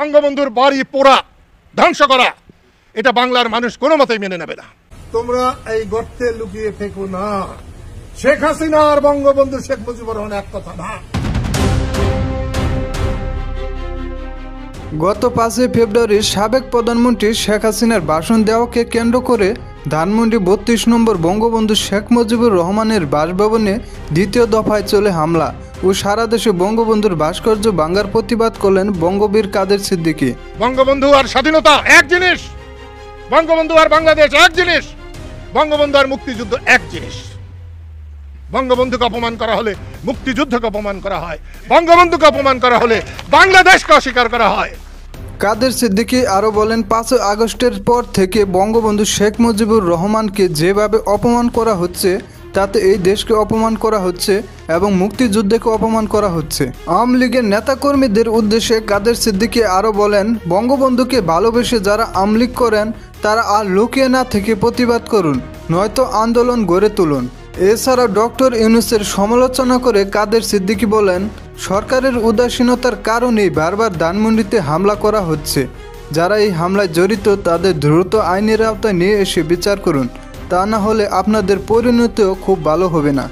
বঙ্গবন্ধুর বাড়ি পোড়া ধ্বংস করা এটা বাংলার মানুষ কোনো মতেই মেনে নেবে না। তোমরা এই গর্তে লুকিয়ে থেকো না। শেখ হাসিনা আর বঙ্গবন্ধু শেখ মুজিবুর রহমান এক কথা না। গত 5 ফেব্রুয়ারি সাবেক প্রধানমন্ত্রী শেখ হাসিনার ভাষণ দেওয়াকে কেন্দ্র করে ধানমন্ডি 32 নম্বর বঙ্গবন্ধু শেখ মুজিবুর রহমানের বাসভবনে দ্বিতীয় দফায় চলে হামলা ও সারা দেশে বঙ্গবন্ধুর ভাস্কর্য ভাঙার প্রতিবাদ করলেন বঙ্গবীর কাদের সিদ্দিকী। বঙ্গবন্ধু আর স্বাধীনতা এক জিনিস, বঙ্গবন্ধু আর বাংলাদেশ এক জিনিস, বঙ্গবন্ধু আর মুক্তিযুদ্ধ এক জিনিস। বঙ্গবন্ধুকে অপমান করা হলে মুক্তিযুদ্ধকে অপমান করা হয়, বঙ্গবন্ধুকে অপমান করা হলে বাংলাদেশকে অস্বীকার করা হয়। কাদের সিদ্দিকী আরও বলেন, 5 আগস্টের পর থেকে বঙ্গবন্ধু শেখ মুজিবুর রহমানকে যেভাবে অপমান করা হচ্ছে তাতে এই দেশকে অপমান করা হচ্ছে এবং মুক্তিযুদ্ধকে অপমান করা হচ্ছে। আওয়ামী লীগের নেতাকর্মীদের উদ্দেশ্যে কাদের সিদ্দিকী আরও বলেন, বঙ্গবন্ধুকে ভালোবেসে যারা আওয়ামী লীগ করেন তারা আর লুকিয়ে না থেকে প্রতিবাদ করুন, নয়তো আন্দোলন গড়ে তুলুন। এছাড়া ডক্টর ইউনূসের সমালোচনা করে কাদের সিদ্দিকী বলেন, সরকারের উদাসীনতার কারণেই বারবার ধানমন্ডিতে হামলা করা হচ্ছে। যারা এই হামলায় জড়িত তাদের দ্রুত আইনের আওতায় নিয়ে এসে বিচার করুন, তা না হলে আপনাদের পরিণতিও খুব ভালো হবে না।